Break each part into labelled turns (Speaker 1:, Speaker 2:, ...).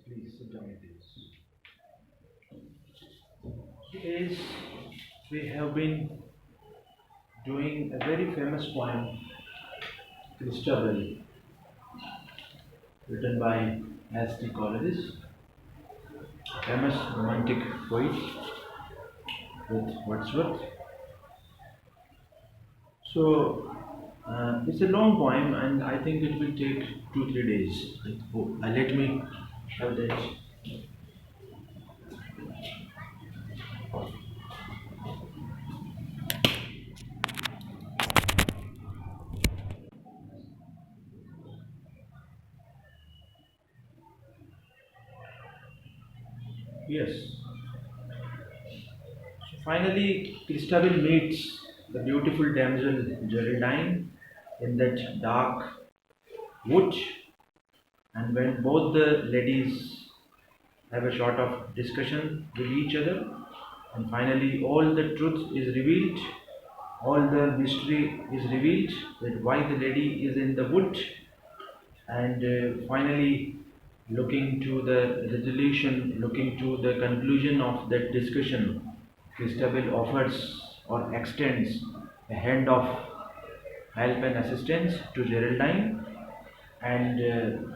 Speaker 1: Please sit down, please. Today we have been doing a very famous poem, Christabel, written by S.T. Coleridge, famous romantic poet with Wordsworth. It's a long poem, and I think it will take 2 3 days. Let me have that. Yes. So finally, Christabel meets the beautiful damsel Geraldine in that dark wood, and when both the ladies have a sort of discussion with each other, and finally all the truth is revealed, all the mystery is revealed, that why the lady is in the wood, and finally looking to the resolution, looking to the conclusion of that discussion, Christabel offers or extends a hand of help and assistance to Geraldine, and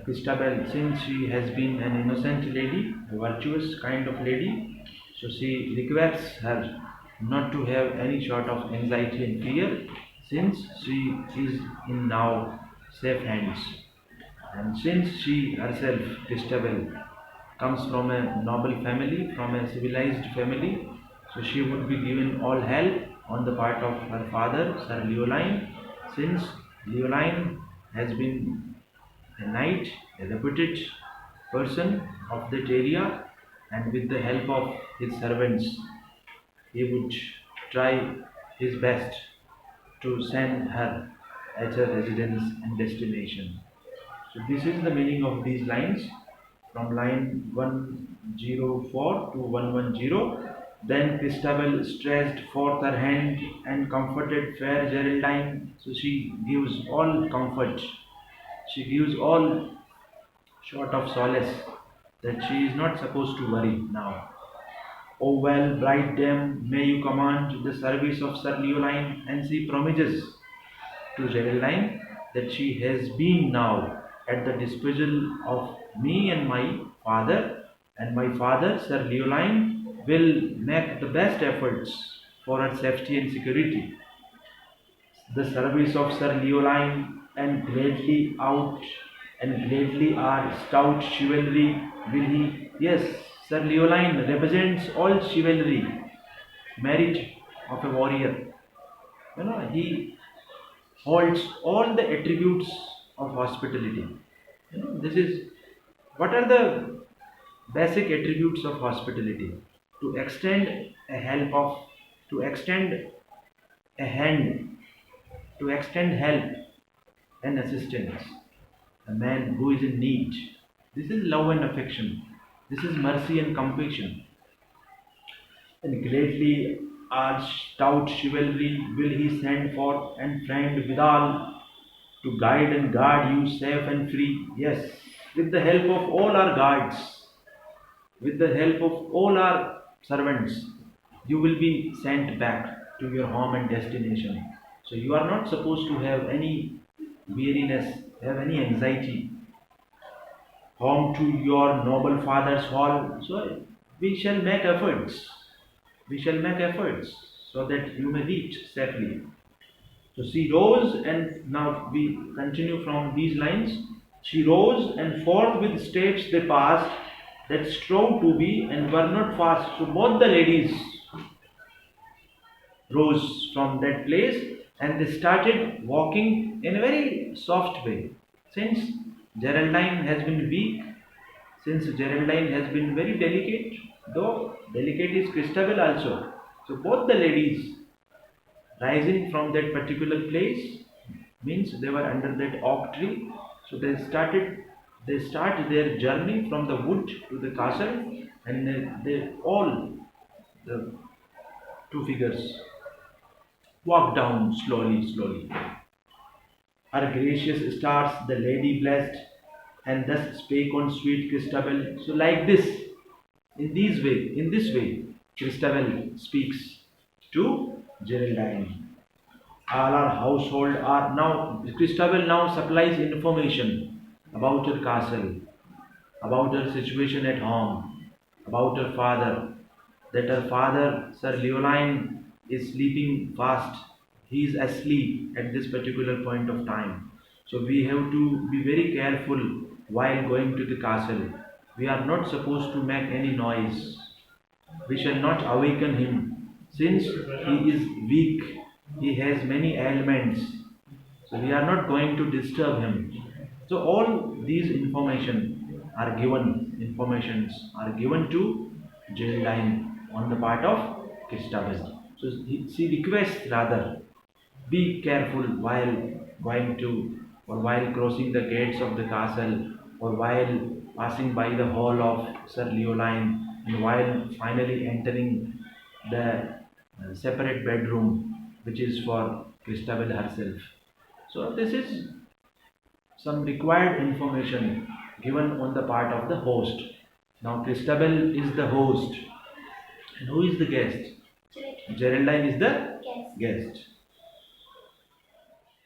Speaker 1: Christabel, since she has been an innocent lady, a virtuous kind of lady, so she requires her not to have any sort of anxiety and fear, since she is in now safe hands. And since she herself, Christabel, comes from a noble family, from a civilized family, so she would be given all help on the part of her father, Sir Leoline, since Leoline has been a knight, a reputed person of that area, and with the help of his servants, he would try his best to send her at her residence and destination. So this is the meaning of these lines from line 104 to 110. Then Christabel stretched forth her hand and comforted fair Geraldine. So she gives all comfort. She gives all sort of solace that she is not supposed to worry now. O well, bright dame, may you command the service of Sir Leoline, and she promises to Geraldine that she has been now at the disposal of me and my father, Sir Leoline, will make the best efforts for her safety and security. The service of Sir Leoline and gladly our stout chivalry will he. Yes, Sir Leoline represents all chivalry, merit of a warrior. He holds all the attributes of hospitality. This is what are the basic attributes of hospitality? To extend a help of, to extend a hand, to extend help and assistance. A man who is in need. This is love and affection. This is mercy and compassion. And greatly our stout chivalry will he send forth and friend withal to guide and guard you safe and free. Yes, with the help of all our guards, with the help of all our servants, you will be sent back to your home and destination. So you are not supposed to have any weariness, have any anxiety. Home to your noble father's hall. So we shall make efforts. We shall make efforts so that you may reach safely. So she rose, and now we continue from these lines. She rose, and forth with steps they passed that strove to be and were not fast. So both the ladies rose from that place, and they started walking in a very soft way. Since Geraldine has been weak, since Geraldine has been very delicate, though delicate is Christabel also. So both the ladies rising from that particular place means they were under that oak tree. So they start their journey from the wood to the castle, and they all the two figures walk down slowly. Her gracious stars the lady blessed, and thus spake on sweet Christabel. So like this, in this way, Christabel speaks to Geraldine. All our household are now, Christabel now supplies information about her castle, about her situation at home, about her father, that her father, Sir Leoline, is sleeping fast. He is asleep at this particular point of time. So we have to be very careful while going to the castle. We are not supposed to make any noise. We shall not awaken him, since he is weak. He has many ailments. So we are not going to disturb him. So all these informations are given to Geraldine on the part of Christabel. So she requests rather, be careful while going to or while crossing the gates of the castle or while passing by the hall of Sir Leoline and while finally entering the separate bedroom which is for Christabel herself. So this is some required information given on the part of the host. Now Christabel is the host. And who is the guest? Geraldine is the guest.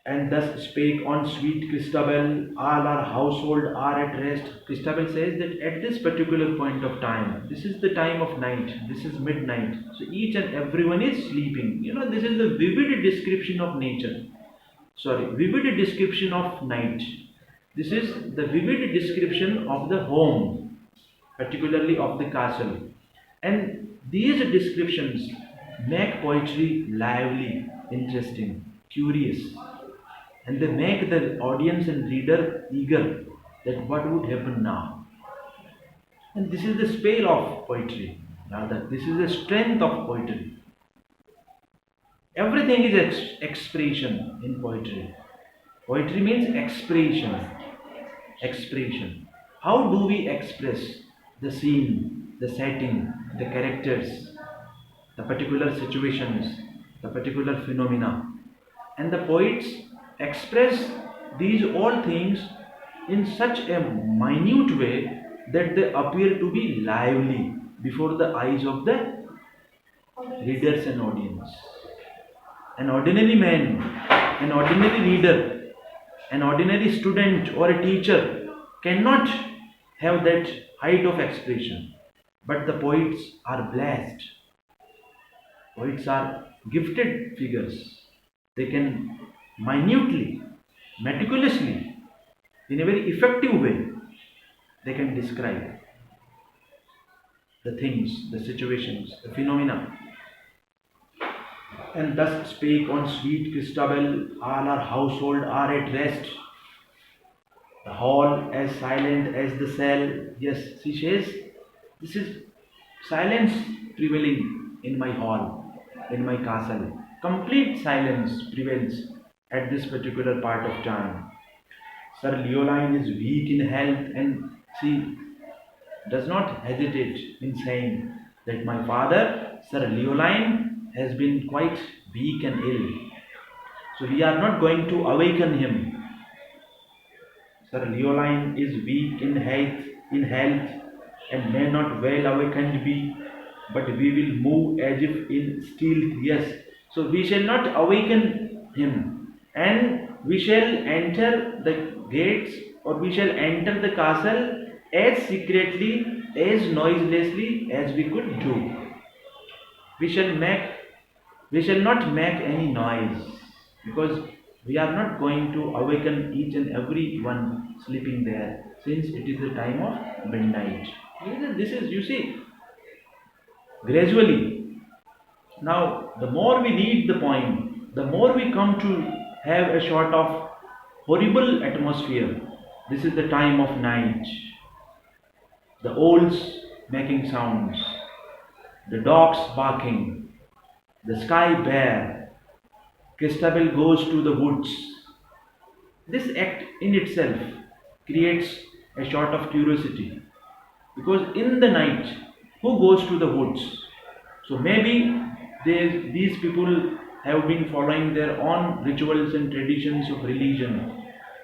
Speaker 1: And thus spake on sweet Christabel, all our household are at rest. Christabel says that at this particular point of time, this is the time of night, this is midnight, so each and everyone is sleeping. This is the vivid description of nature. Vivid description of night. This is the vivid description of the home, particularly of the castle. And these descriptions make poetry lively, interesting, curious, and they make the audience and reader eager that what would happen now. And this is the spell of poetry, rather, this is the strength of poetry. Everything is expression in poetry. Poetry means expression. Expression. How do we express the scene, the setting, the characters, the particular situations, the particular phenomena? And the poets express these all things in such a minute way that they appear to be lively before the eyes of the readers and audience. An ordinary man, an ordinary reader, an ordinary student or a teacher cannot have that height of expression. But the poets are blessed. Poets are gifted figures. They can minutely, meticulously, in a very effective way, they can describe the things, the situations, the phenomena. And thus spake on sweet Christabel, all our household are at rest. The hall as silent as the cell. Yes, she says, this is silence prevailing in my hall, in my castle. Complete silence prevails at this particular part of time. Sir Leoline is weak in health and she does not hesitate in saying that my father, Sir Leoline, has been quite weak and ill. So we are not going to awaken him. Sir Leoline is weak in health and may not well awakened be, but we will move as if in stealth. Yes. So we shall not awaken him, and we shall enter the gates or we shall enter the castle as secretly, as noiselessly as we could do. We shall not make any noise, because we are not going to awaken each and every one sleeping there, since it is the time of midnight. This is, you see, gradually. Now, the more we read the poem, the more we come to have a sort of horrible atmosphere. This is the time of night. The owls making sounds, the dogs barking, the sky bare. Christabel goes to the woods. This act in itself creates a sort of curiosity, because in the night, who goes to the woods? So maybe these people have been following their own rituals and traditions of religion.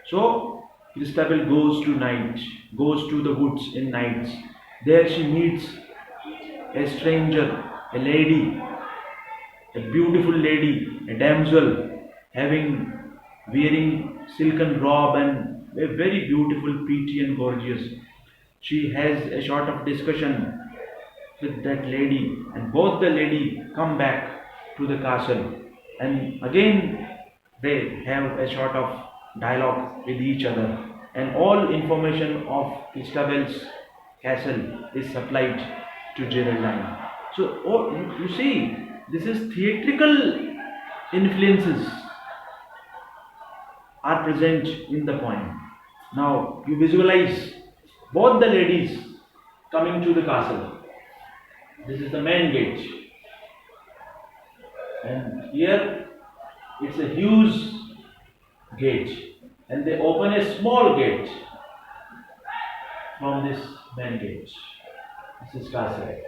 Speaker 1: So Christabel goes to the woods in nights. There she meets a stranger, a lady, a beautiful lady, a damsel, having wearing silken robe and a very beautiful, pretty and gorgeous. She has a sort of discussion with that lady, and both the lady come back to the castle, and again they have a sort of dialogue with each other, and all information of Christabel's castle is supplied to Geraldine. So, oh, you see, this is theatrical influences are present in the poem. Now you visualize both the ladies coming to the castle. This is the main gate, and here it's a huge gate, and they open a small gate from this main gate. This is castle,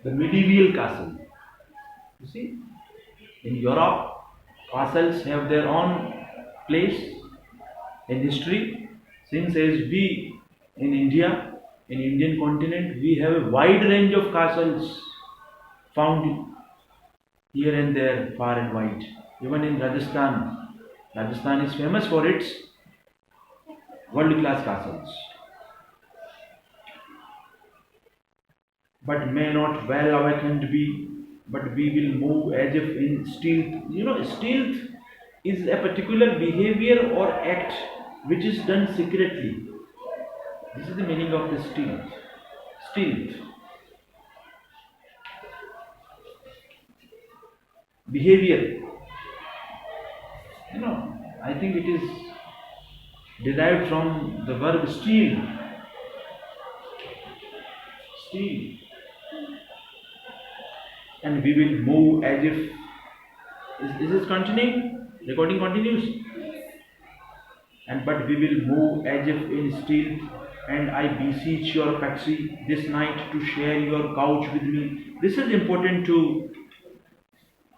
Speaker 1: the medieval castle. You see, in Europe, castles have their own place in history. Since as we in India, in Indian continent, we have a wide range of castles found here and there, far and wide. Even in Rajasthan, Rajasthan is famous for its world-class castles, but may not well awakened be. But we will move as if in stealth. You know, stealth is a particular behavior or act which is done secretly. This is the meaning of the stealth. Stealth. Behavior. You know, I think it is derived from the verb steal. Steal. And we will move as if. Is this continuing? Recording continues. And but we will move as if in stealth, and I beseech your courtesy this night to share your couch with me. This is important to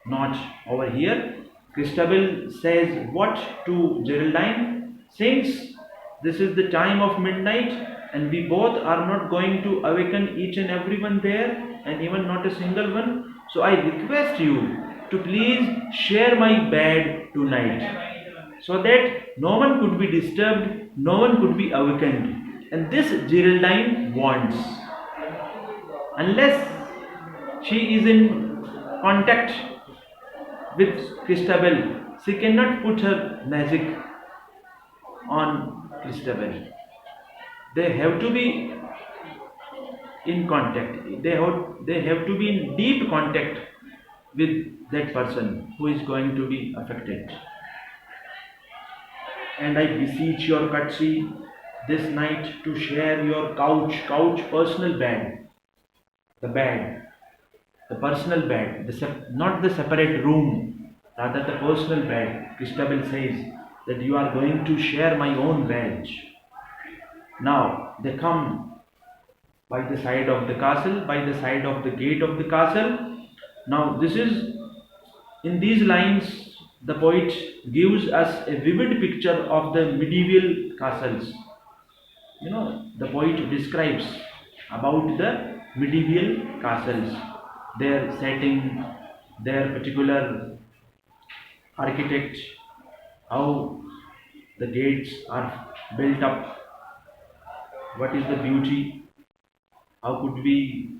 Speaker 1: note over here. Christabel says what to Geraldine? Since this is the time of midnight, and we both are not going to awaken each and everyone there, and even not a single one. So I request you to please share my bed tonight, so that no one could be disturbed, no one could be awakened. And this Geraldine wants. Unless she is in contact with Christabel, she cannot put her magic on Christabel. They have to be in contact. They have to be in deep contact with that person who is going to be affected. And I beseech your courtesy this night to share your couch, personal bed, the personal bed, not the separate room, rather the personal bed. Christabel says that you are going to share my own bed. Now they come by the side of the castle, by the side of the gate of the castle. Now this is, in these lines, the poet gives us a vivid picture of the medieval castles. You know, the poet describes about the medieval castles, their setting, their particular architect, how the gates are built up, what is the beauty, how could we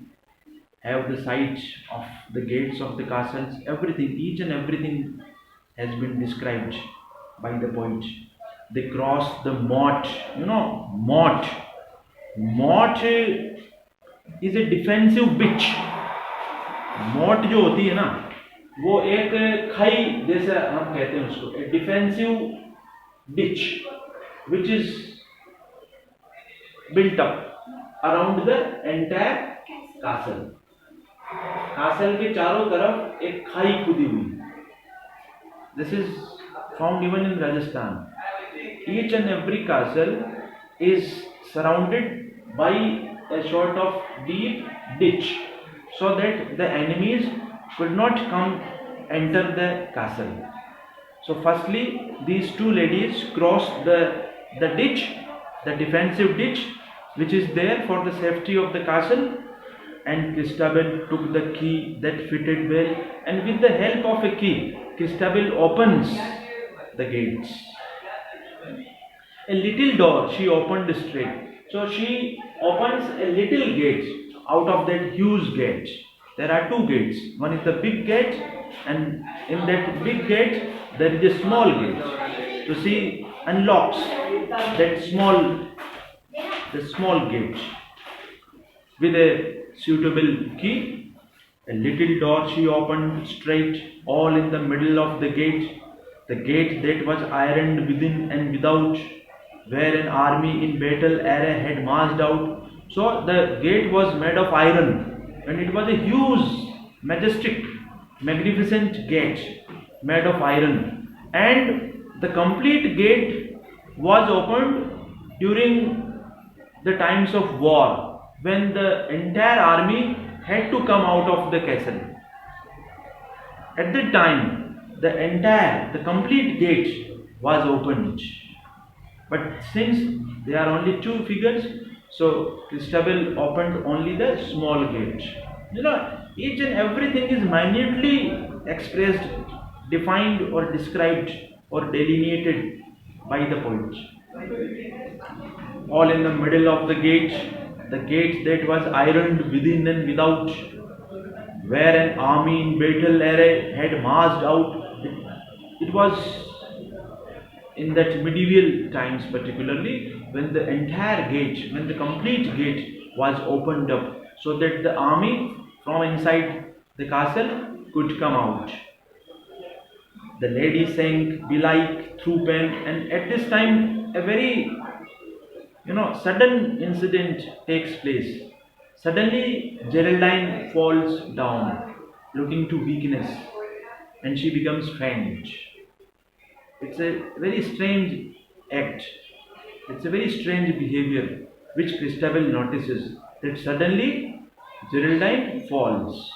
Speaker 1: have the sight of the gates of the castles, everything, each and everything has been described by the poet. They cross the moat. You know, moat. Moat is a defensive bitch. मोट जो होती है ना, वो एक खाई जैसा हम कहते हैं उसको, a defensive ditch which is built up around the entire castle. castle के चारों तरफ एक खाई खुदी हुई. This is found even in Rajasthan. Each and every castle is surrounded by a sort of deep ditch, so that the enemies could not come enter the castle. So firstly, these two ladies crossed the ditch, the defensive ditch, which is there for the safety of the castle, and Christabel took the key that fitted well, and with the help of a key, Christabel opens the gates. A little door she opened straight. So she opens a little gate out of that huge gate. There are two gates. One is the big gate, and in that big gate there is a small gate. So she unlocks that small gate with a suitable key. A little door she opened straight, all in the middle of the gate that was ironed within and without, where an army in battle array had marched out. So the gate was made of iron, and it was a huge, majestic, magnificent gate made of iron, and the complete gate was opened during the times of war, when the entire army had to come out of the castle. At that time, the complete gate was opened. But since there are only two figures, so Christabel opened only the small gate. Each and everything is minutely expressed, defined, or described, or delineated by the poet. All in the middle of the gate that was ironed within and without, where an army in battle array had marched out. It was in that medieval times, particularly, when when the complete gate was opened up, so that the army from inside the castle could come out. The lady sang belike through pen, and at this time a very sudden incident takes place. Suddenly Geraldine falls down, looking to weakness, and she becomes faint. It's a very strange act. It's a very strange behavior which Christabel notices, that suddenly Geraldine falls.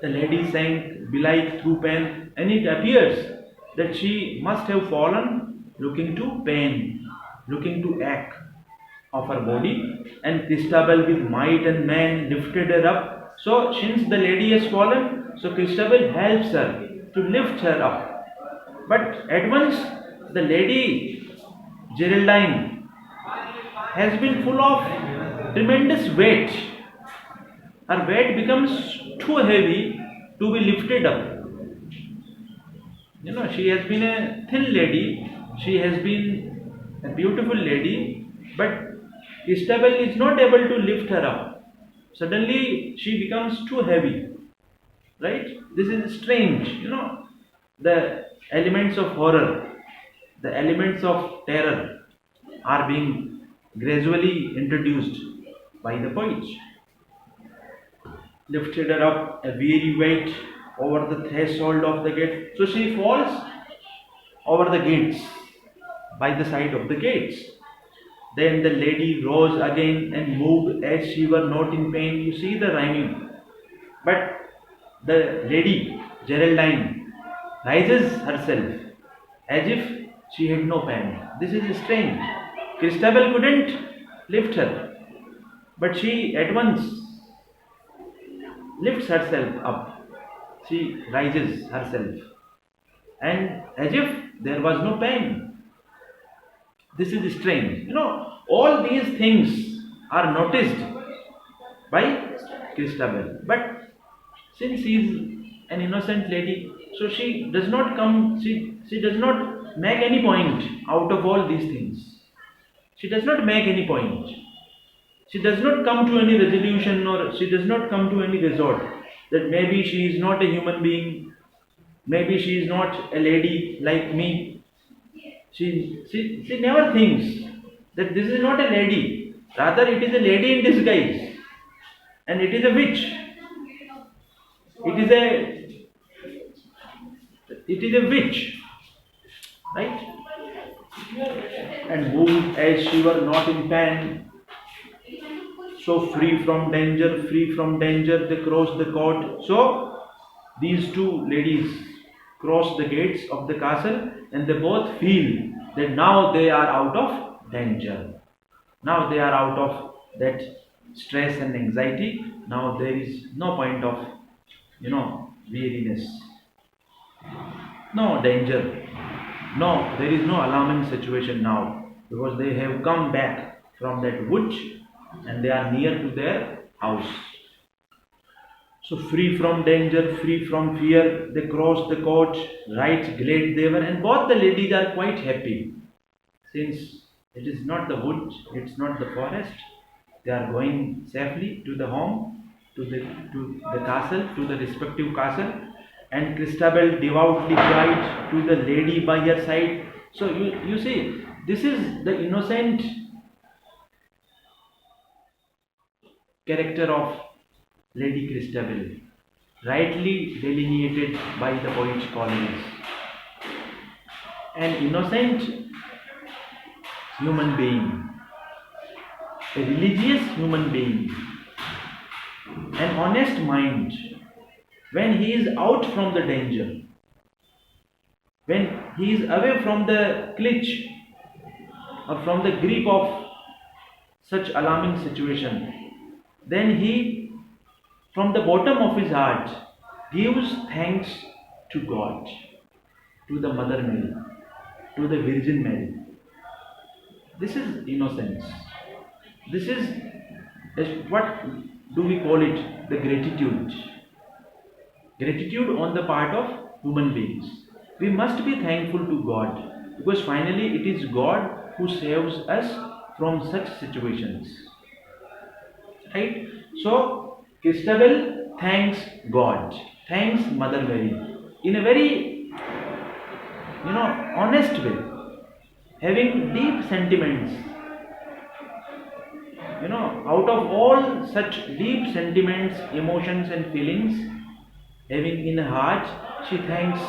Speaker 1: The lady sank belike through pain, and it appears that she must have fallen looking to pain, looking to ache of her body, and Christabel with might and main lifted her up. So since the lady has fallen, so Christabel helps her to lift her up. But at once the lady Geraldine has been full of tremendous weight. Her weight becomes too heavy to be lifted up. She has been a thin lady, she has been a beautiful lady, but Christabel is not able to lift her up. Suddenly she becomes too heavy. Right? This is strange. The elements of horror, the elements of terror are being gradually introduced by the poet. Lifted her up a weary weight over the threshold of the gate. So she falls over the gates, by the side of the gates. Then the lady rose again and moved as she were not in pain. You see the rhyming. But the lady, Geraldine, rises herself as if she had no pain. This is strange. Christabel couldn't lift her, but she at once lifts herself up. She rises herself, and as if there was no pain. This is strange. All these things are noticed by Christabel. But since she is an innocent lady, so she does not she does not make any point out of all these things. She does not make any point. She does not come to any resolution, or she does not come to any resort that maybe she is not a human being, maybe she is not a lady like me. She never thinks that this is not a lady, rather it is a lady in disguise, and it is a witch. It is a witch, right? And moved as she were not in pain, so free from danger, they crossed the court. So these two ladies cross the gates of the castle, and they both feel that now they are out of danger. Now they are out of that stress and anxiety. Now there is no point of, weariness, no danger. No, there is no alarming situation now because they have come back from that wood and they are near to their house. So free from danger, free from fear, they cross the court, right glad they were, and both the ladies are quite happy since it is not the wood, it's not the forest. They are going safely to the home, to the castle, to the respective castle, and Christabel devoutly cried to the lady by her side. So you see, this is the innocent character of Lady Christabel, rightly delineated by the poet Collins. An innocent human being, a religious human being, an honest mind, when he is out from the danger, when he is away from the clutch or from the grip of such alarming situation, then he, from the bottom of his heart, gives thanks to God, to the Mother Mary, to the Virgin Mary. This is innocence. This is what do we call it? The gratitude. Gratitude on the part of human beings. We must be thankful to God because finally it is God who saves us from such situations. Right? So, Christabel thanks God, thanks Mother Mary in a very, honest way, having deep sentiments. Out of all such deep sentiments, emotions, and feelings, having in her heart, she thanks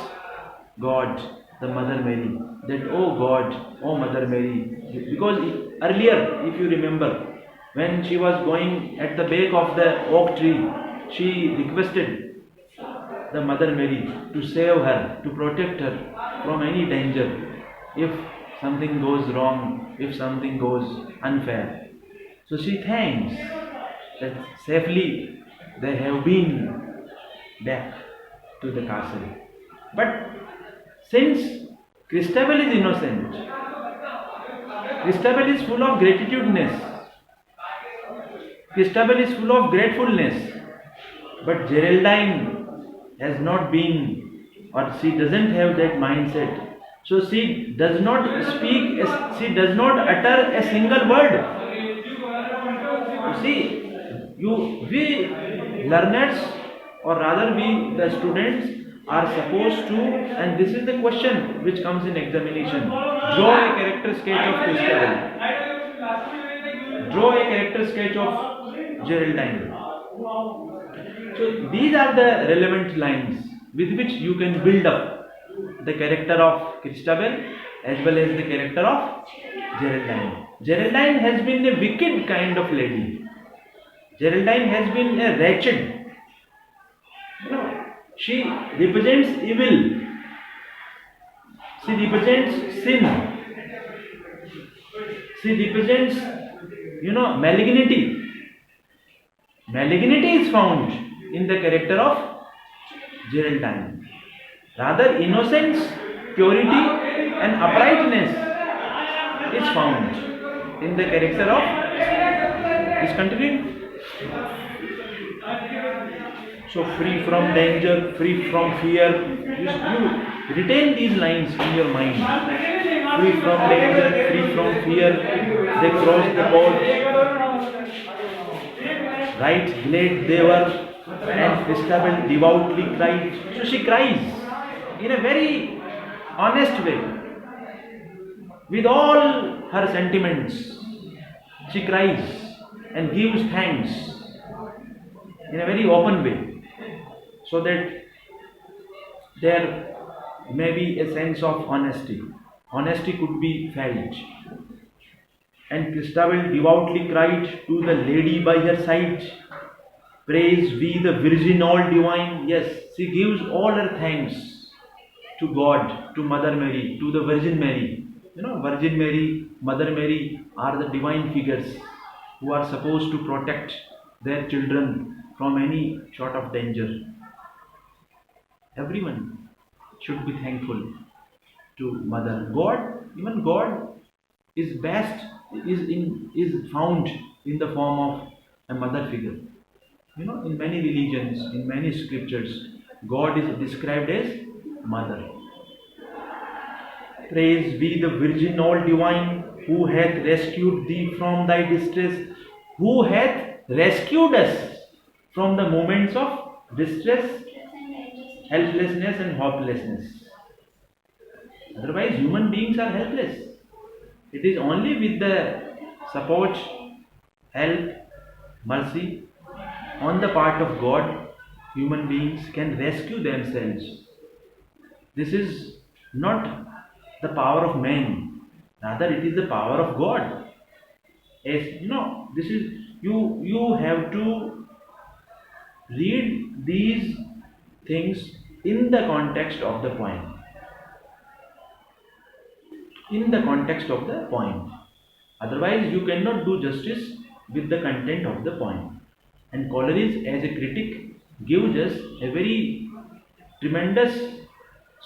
Speaker 1: God, the Mother Mary, that oh God, oh Mother Mary, because earlier, if you remember, when she was going at the back of the oak tree, she requested the Mother Mary to save her, to protect her from any danger if something goes wrong, if something goes unfair. So she thanks that safely they have been back to the castle. But since Christabel is innocent, Christabel is full of gratitudeness, Christabel is full of gratefulness, but Geraldine has not been, or she doesn't have that mindset. So she does not speak, she does not utter a single word. You see, we learners, or rather we, the students, are supposed to, and this is the question which comes in examination, draw a character sketch of Christabel. Draw a character sketch of Geraldine. So these are the relevant lines with which you can build up the character of Christabel as well as the character of Geraldine. Geraldine has been a wicked kind of lady. Geraldine has been a wretched. She represents evil. She represents sin. She represents, malignity. Malignity is found in the character of Geraldine. Rather, innocence, purity, and uprightness is found in the character of. Is continuing. So, free from danger, free from fear. You retain these lines in your mind. Free from danger, free from fear. They cross the board. Right glad they were, and Christabel devoutly cried. So she cries in a very honest way, with all her sentiments. She cries and gives thanks in a very open way, so that there may be a sense of honesty. Honesty could be felt. And Christabel devoutly cried to the lady by her side, praise be the Virgin all divine. Yes, she gives all her thanks to God, to Mother Mary, to the Virgin Mary. Virgin Mary, Mother Mary are the divine figures who are supposed to protect their children from any sort of danger. Everyone should be thankful to Mother. God, even God is best is found in the form of a mother figure. In many religions, in many scriptures, God is described as mother. Praise be the Virgin all divine, who hath rescued thee from thy distress, who hath rescued us from the moments of distress, helplessness, and hopelessness. Otherwise, human beings are helpless. It is only with the support, help, mercy on the part of God, human beings can rescue themselves. This is not the power of man, rather it is the power of God. As this is you have to read these things in the context of the poem. In the context of the poem. Otherwise, you cannot do justice with the content of the poem. And Coleridge, as a critic, gives us a very tremendous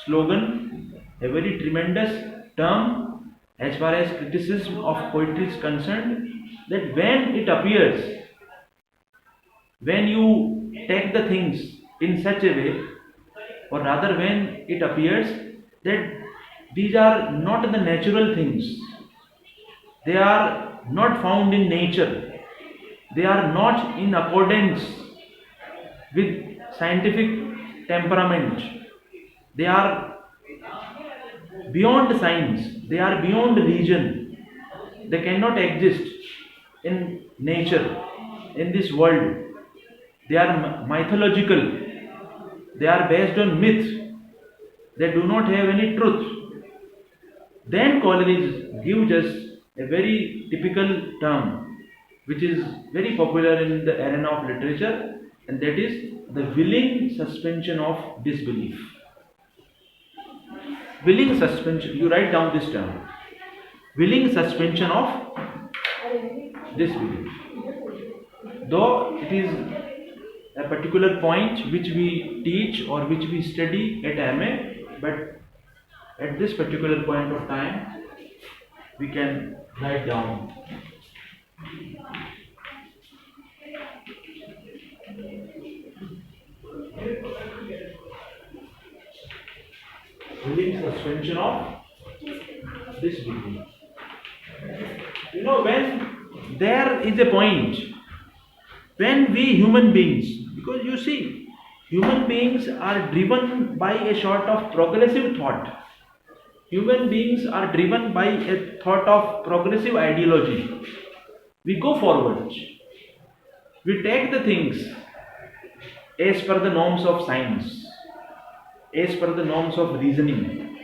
Speaker 1: slogan, a very tremendous term as far as criticism of poetry is concerned, that when it appears, when you take the things in such a way, or rather when it appears that these are not the natural things, they are not found in nature, they are not in accordance with scientific temperament, they are beyond science, they are beyond reason, they cannot exist in nature, in this world, they are mythological, they are based on myth, they do not have any truth. Then Coleridge gives us a very typical term which is very popular in the arena of literature, and that is the willing suspension of disbelief. Willing suspension, you write down this term. Willing suspension of disbelief. Though it is a particular point which we teach or which we study at M.A, but at this particular point of time, we can write down. Willing suspension of disbelief. When there is a point when we human beings, because you see, human beings are driven by a sort of progressive thought. Human beings are driven by a thought of progressive ideology. We go forward. We take the things as per the norms of science, as per the norms of reasoning,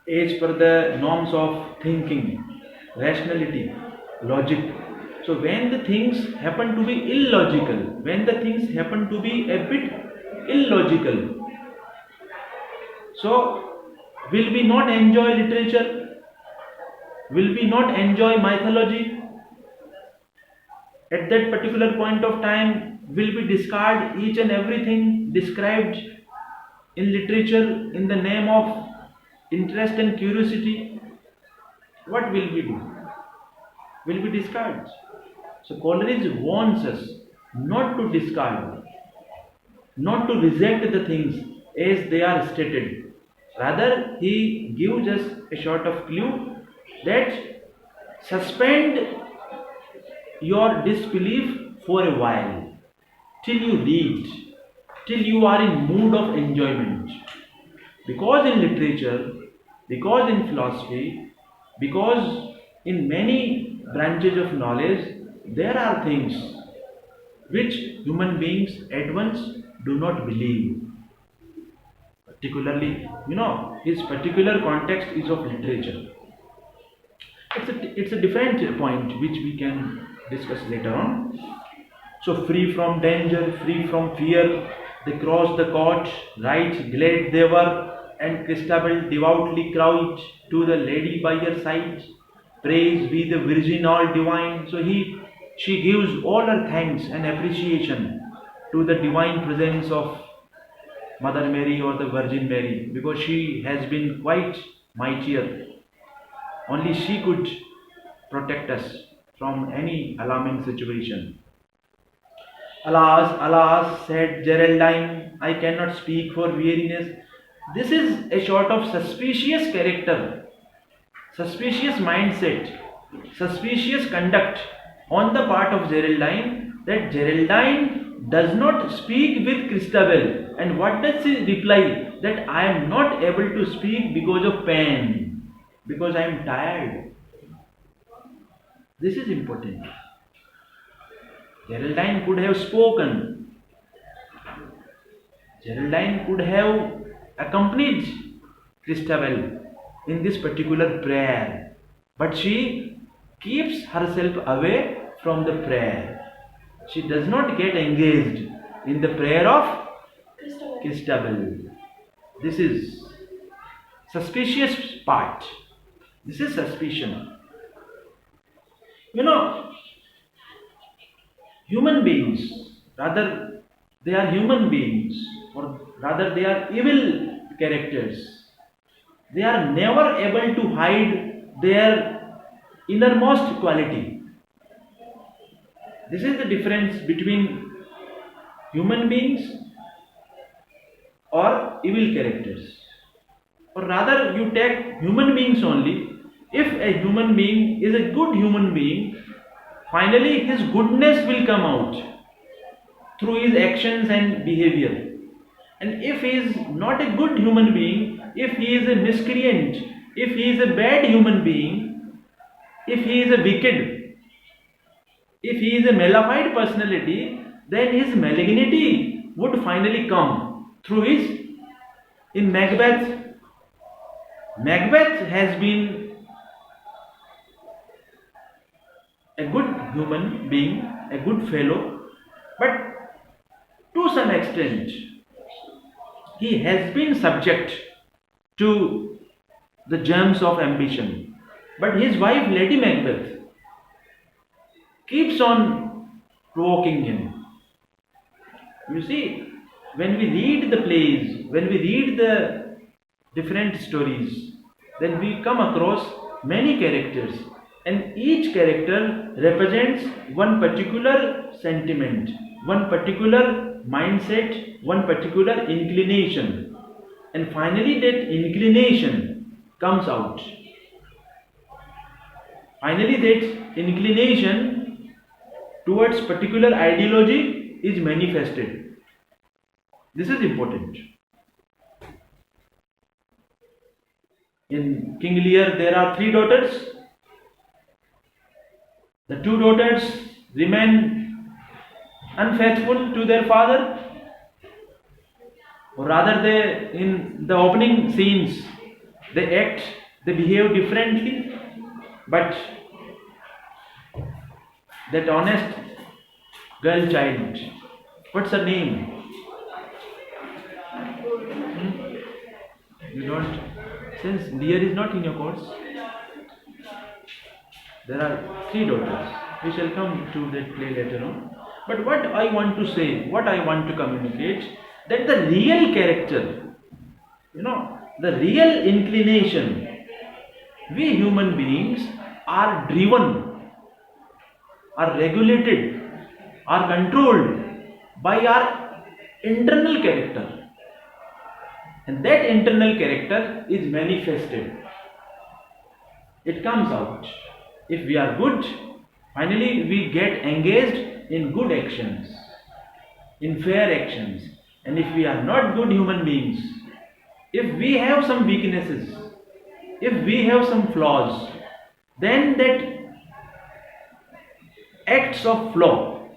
Speaker 1: as per the norms of thinking, rationality, logic. So when the things happen to be illogical, when the things happen to be a bit illogical, so will we not enjoy literature? Will we not enjoy mythology? At that particular point of time, will we discard each and everything described in literature in the name of interest and curiosity? What will we do? Will we discard? So Coleridge warns us not to discard, not to reject the things as they are stated. Rather, he gives us a sort of clue that suspend your disbelief for a while, till you read, till you are in mood of enjoyment. Because in literature, because in philosophy, because in many branches of knowledge, there are things which human beings at once do not believe. Particularly, his particular context is of literature. It's a different point which we can discuss later on. So free from danger, free from fear, They crossed the court, right glad they were, and Christabel devoutly cried to the lady by her side, praise be the Virgin all divine. So she gives all her thanks and appreciation to the divine presence of Mother Mary or the Virgin Mary, because she has been quite mightier. Only she could protect us from any alarming situation. Alas, alas, said Geraldine, I cannot speak for weariness. This is a sort of suspicious character, suspicious mindset, suspicious conduct on the part of Geraldine, that Geraldine does not speak with Christabel. And what does she reply? That I am not able to speak because of pain, because I am tired. This is important. Geraldine could have spoken. Geraldine could have accompanied Christabel in this particular prayer, but she keeps herself away from the prayer. She does not get engaged in the prayer of Christabel. This is suspicious part. This is suspicion. You know, human beings, rather they are human beings, or rather they are evil characters. They are never able to hide their innermost quality. This is the difference between human beings or evil characters. Or rather, you take human beings only. If a human being is a good human being, finally his goodness will come out through his actions and behavior. And if he is not a good human being, if he is a miscreant, if he is a bad human being, if he is a wicked, if he is a malefied personality, then his malignity would finally come through his. In Macbeth has been a good human being, a good fellow, but to some extent he has been subject to the germs of ambition. But his wife, Lady Macbeth, keeps on provoking him. You see, when we read the plays, when we read the different stories, then we come across many characters, and each character represents one particular sentiment, one particular mindset, one particular inclination, and finally that inclination comes out. Finally that inclination towards particular ideology is manifested. This is important. In King Lear there are 3 daughters. The 2 daughters remain unfaithful to their father, or rather they, in the opening scenes, they behave differently, but that honest girl child, what's her name? You don't, since Lear is not in your course. There are 3 daughters. We shall come to that play later on. But what I want to say, what I want to communicate, that the real character, the real inclination, we human beings are driven, are regulated, are controlled by our internal character. And that internal character is manifested. It comes out. If we are good, finally we get engaged in good actions, in fair actions. And if we are not good human beings, if we have some weaknesses, if we have some flaws, then that acts of flaw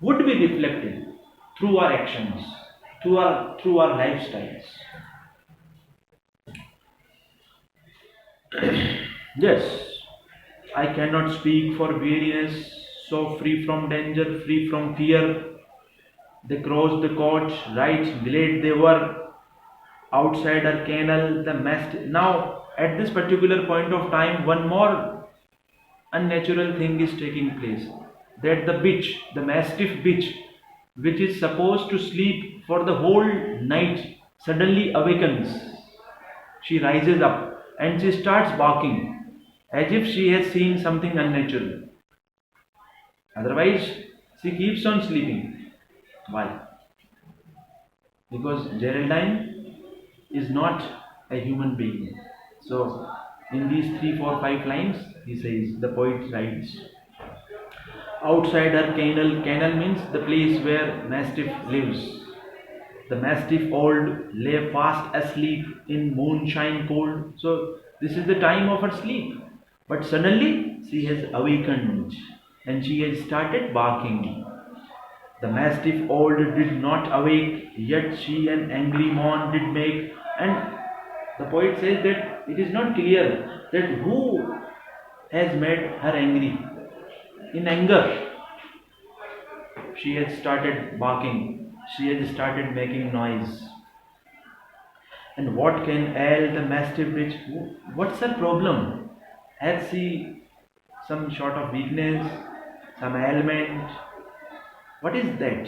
Speaker 1: would be reflected through our actions, through our lifestyles. Yes, I cannot speak for weariness, so free from danger, free from fear. They crossed the court, right, glad they were outside her kennel, the mast. Now, at this particular point of time, one more unnatural thing is taking place. That the bitch, the mastiff bitch, which is supposed to sleep for the whole night, suddenly awakens. She rises up and she starts barking as if she has seen something unnatural. Otherwise, she keeps on sleeping. Why? Because Geraldine is not a human being. So, in these 3, 4, 5 lines, he says, the poet writes, outside her kennel, kennel means the place where Mastiff lives. The Mastiff old lay fast asleep in moonshine cold. So, this is the time of her sleep. But suddenly, she has awakened and she has started barking. The mastiff old did not awake, yet she an angry moan did make. And the poet says that it is not clear that who has made her angry. In anger, she has started barking, she has started making noise. And what can ail the mastiff bitch? What's her problem? Has she some sort of weakness, some ailment? What is that?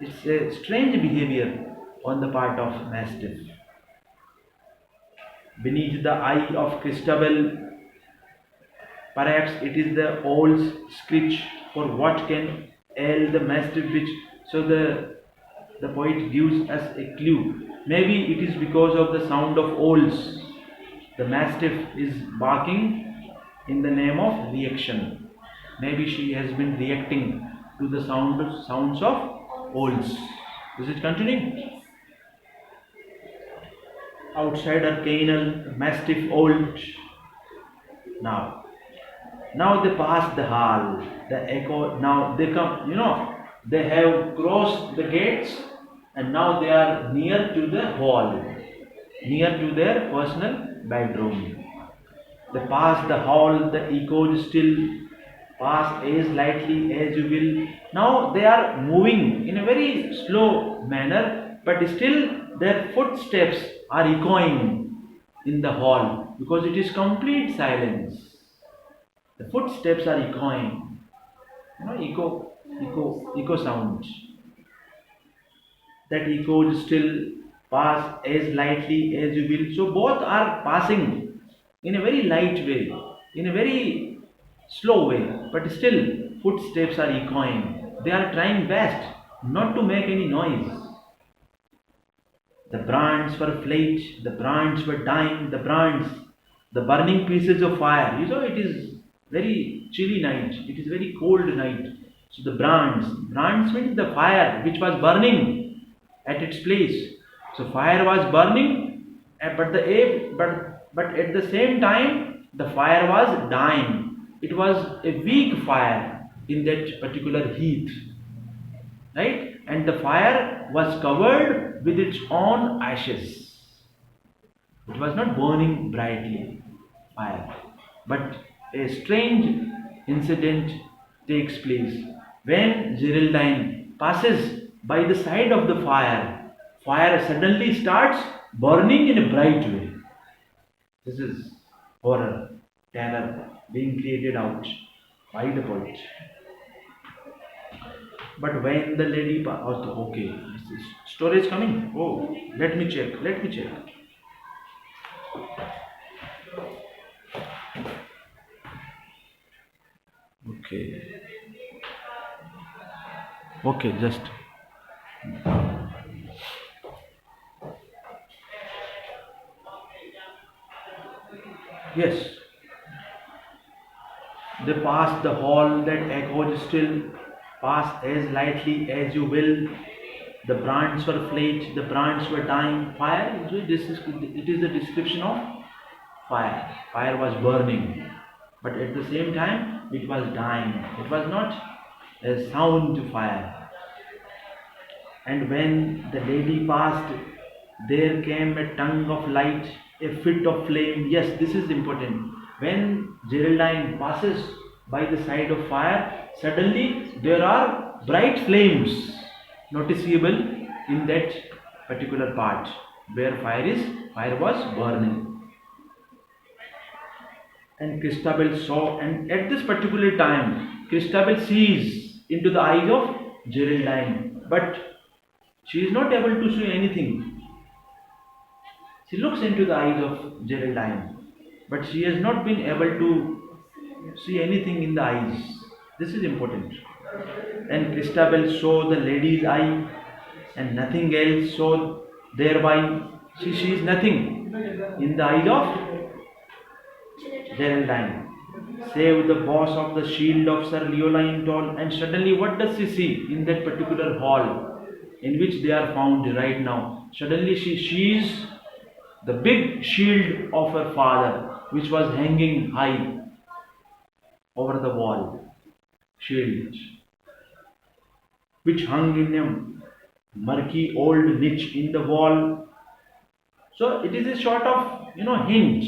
Speaker 1: It's a strange behavior on the part of Mastiff. Beneath the eye of Christabel, perhaps it is the owl's screech for what can ail the Mastiff bitch. So the poet gives us a clue. Maybe it is because of the sound of owls. The Mastiff is barking in the name of reaction. Maybe she has been reacting to the sounds of owls. Is it continuing? Outside her kennel, mastiff old. Now, now they pass the hall. The echo. Now they come. They have crossed the gates, and now they are near to the hall, near to their personal bedroom. They pass the hall. The echoes still pass as lightly as you will. Now they are moving in a very slow manner, but still their footsteps are echoing in the hall because it is complete silence. The footsteps are echoing. Echo sound. That echoes still pass as lightly as you will. So both are passing in a very light way, in a very slow way, but still footsteps are echoing. They are trying best not to make any noise. The brands were flat, the brands were dying, the burning pieces of fire. It is very chilly night, it is very cold night. So the brands means the fire which was burning at its place. So fire was burning, but at the same time the fire was dying. It was a weak fire in that particular heat, right? And the fire was covered with its own ashes. It was not burning brightly, fire. But a strange incident takes place. When Geraldine passes by the side of the fire, fire suddenly starts burning in a bright way. This is horror, terror being created out by the poet. But when the lady okay, this is storage coming. Oh, let me check. Okay. Okay, just yes. They pass the hall that echoed still. Pass as lightly as you will. The brands were flat, the brands were dying. Fire, it is the description of fire. Fire was burning, but at the same time it was dying. It was not a sound fire. And when the lady passed, there came a tongue of light, a fit of flame. Yes, this is important. When Geraldine passes by the side of fire, suddenly there are bright flames. noticeable in that particular part where fire was burning. And Christabel saw, and at this particular time, Christabel sees into the eyes of Geraldine, but she is not able to see anything. She looks into the eyes of Geraldine, but she has not been able to see anything in the eyes. This is important. And Christabel saw the lady's eye and nothing else, so thereby she sees nothing in the eyes of Geraldine, save the boss of the shield of Sir Leoline Toll. And suddenly, what does she see in that particular hall in which they are found right now? Suddenly, she sees the big shield of her father, which was hanging high over the wall. Shield, which hung in a murky old niche in the wall. So, it is a sort of hint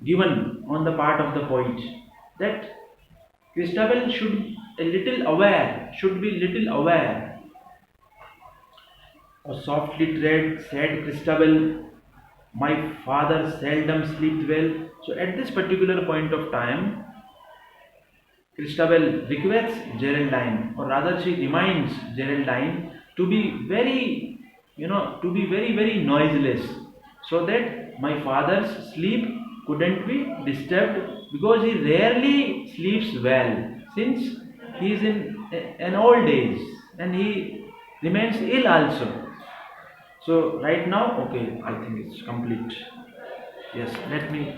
Speaker 1: given on the part of the poet that Christabel should be little aware. "O softly tread," said Christabel, "my father seldom sleeps well." So at this particular point of time, Christabel requests Geraldine, or rather she reminds Geraldine to be very noiseless, so that my father's sleep couldn't be disturbed, because he rarely sleeps well since he is in an old age and he remains ill also. So right now, okay, I think it's complete. Yes, let me